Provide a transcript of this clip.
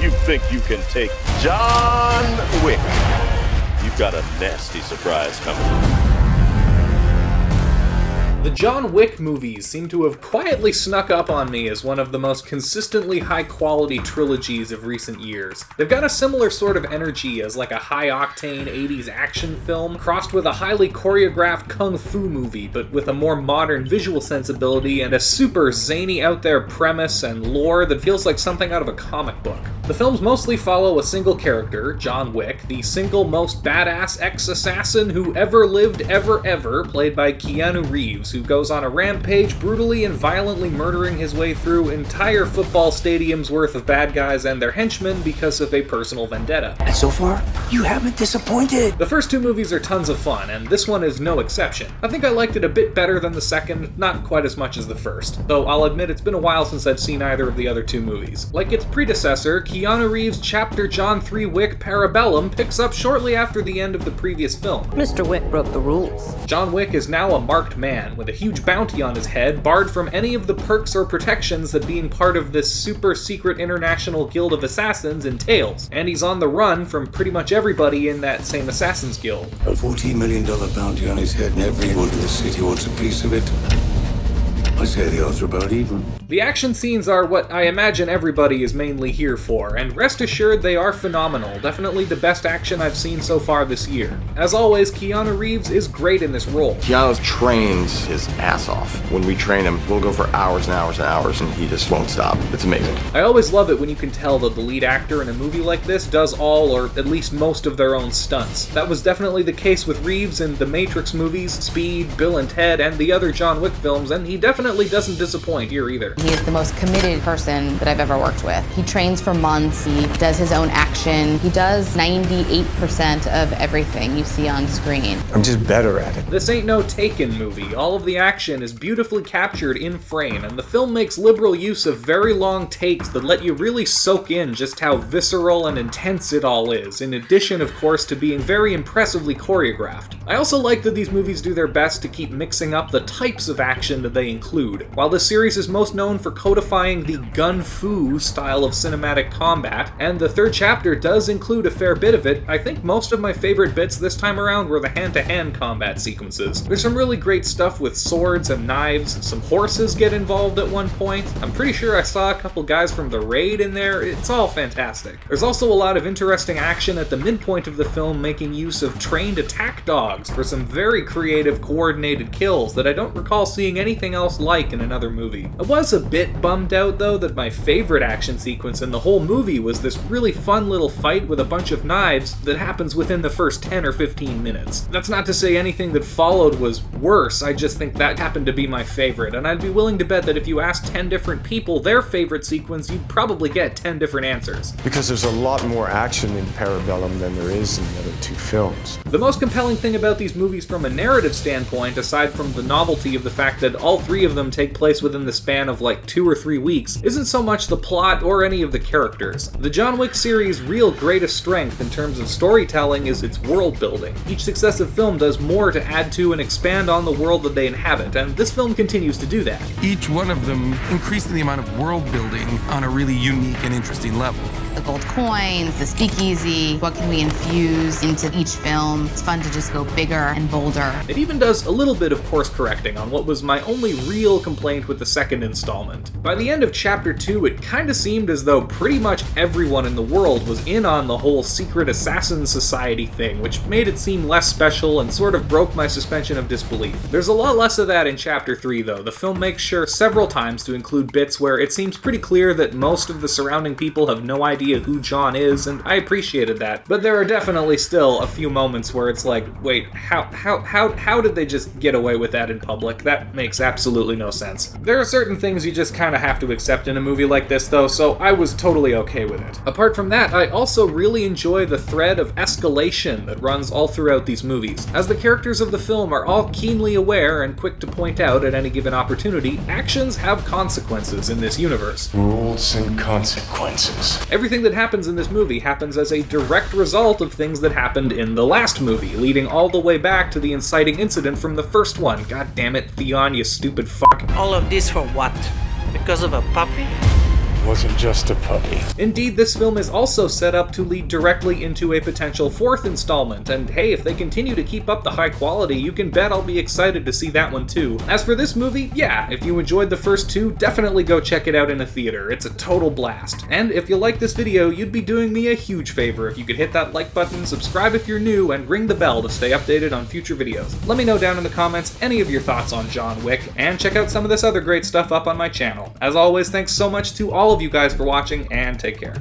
You think you can take John Wick? You've got a nasty surprise coming. The John Wick movies seem to have quietly snuck up on me as one of the most consistently high-quality trilogies of recent years. They've got a similar sort of energy as like a high-octane 80s action film, crossed with a highly choreographed kung fu movie, but with a more modern visual sensibility and a super zany out-there premise and lore that feels like something out of a comic book. The films mostly follow a single character, John Wick, the single most badass ex-assassin who ever lived ever, played by Keanu Reeves, who goes on a rampage, brutally and violently murdering his way through entire football stadiums worth of bad guys and their henchmen because of a personal vendetta. And so far, you haven't disappointed. The first two movies are tons of fun, and this one is no exception. I think I liked it a bit better than the second, not quite as much as the first, though I'll admit it's been a while since I've seen either of the other two movies. Like its predecessor, Keanu Reeves' chapter John 3 Wick Parabellum picks up shortly after the end of the previous film. Mr. Wick broke the rules. John Wick is now a marked man, with a huge bounty on his head, barred from any of the perks or protections that being part of this super secret international guild of assassins entails, and he's on the run from pretty much everybody in that same Assassin's Guild. A $14 million bounty on his head, and everyone in the city wants a piece of it. I say the odds are about even. The action scenes are what I imagine everybody is mainly here for, and rest assured they are phenomenal, definitely the best action I've seen so far this year. As always, Keanu Reeves is great in this role. Keanu trains his ass off. When we train him, we'll go for hours and hours and hours, and he just won't stop. It's amazing. I always love it when you can tell that the lead actor in a movie like this does all, or at least most of their own stunts. That was definitely the case with Reeves in the Matrix movies, Speed, Bill and Ted, and the other John Wick films, and he definitely doesn't disappoint here either. He is the most committed person that I've ever worked with. He trains for months, he does his own action, he does 98% of everything you see on screen. I'm just better at it. This ain't no Taken movie. All of the action is beautifully captured in frame, and the film makes liberal use of very long takes that let you really soak in just how visceral and intense it all is, in addition, of course, to being very impressively choreographed. I also like that these movies do their best to keep mixing up the types of action that they include. While this series is most known for codifying the gun-fu style of cinematic combat, and the third chapter does include a fair bit of it, I think most of my favorite bits this time around were the hand-to-hand combat sequences. There's some really great stuff with swords and knives, some horses get involved at one point, I'm pretty sure I saw a couple guys from The Raid in there, it's all fantastic. There's also a lot of interesting action at the midpoint of the film making use of trained attack dogs for some very creative coordinated kills that I don't recall seeing anything else like in another movie. I was a bit bummed out though that my favorite action sequence in the whole movie was this really fun little fight with a bunch of knives that happens within the first 10 or 15 minutes. That's not to say anything that followed was worse, I just think that happened to be my favorite, and I'd be willing to bet that if you asked 10 different people their favorite sequence, you'd probably get 10 different answers. Because there's a lot more action in Parabellum than there is in the other two films. The most compelling thing about these movies from a narrative standpoint, aside from the novelty of the fact that all three of them take place within the span of like 2 or 3 weeks, isn't so much the plot or any of the characters. The John Wick series' real greatest strength in terms of storytelling is its world building. Each successive film does more to add to and expand on the world that they inhabit, and this film continues to do that. Each one of them increasing the amount of world building on a really unique and interesting level. The gold coins, the speakeasy, what can we infuse into each film? It's fun to just go bigger and bolder. It even does a little bit of course correcting on what was my only real complaint with the second installment. By the end of Chapter 2, it kinda seemed as though pretty much everyone in the world was in on the whole secret assassin society thing, which made it seem less special and sort of broke my suspension of disbelief. There's a lot less of that in Chapter 3 though. The film makes sure several times to include bits where it seems pretty clear that most of the surrounding people have no idea who John is, and I appreciated that. But there are definitely still a few moments where it's like, wait, how did they just get away with that in public? That makes absolutely no sense. There are certain things you just kinda have to accept in a movie like this though, so I was totally okay with it. Apart from that, I also really enjoy the thread of escalation that runs all throughout these movies. As the characters of the film are all keenly aware and quick to point out at any given opportunity, actions have consequences in this universe. Rules and consequences. Everything that happens in this movie happens as a direct result of things that happened in the last movie, leading all the way back to the inciting incident from the first one. God damn it, Theon, you stupid fuck. All of this for what? Because of a puppy? wasn't just a puppy. Indeed, this film is also set up to lead directly into a potential 4th installment, and hey, if they continue to keep up the high quality, you can bet I'll be excited to see that one too. As for this movie, yeah, if you enjoyed the first 2, definitely go check it out in a theater. It's a total blast. And if you like this video, you'd be doing me a huge favor if you could hit that like button, subscribe if you're new, and ring the bell to stay updated on future videos. Let me know down in the comments any of your thoughts on John Wick, and check out some of this other great stuff up on my channel. As always, thanks so much to all of you guys for watching, and take care.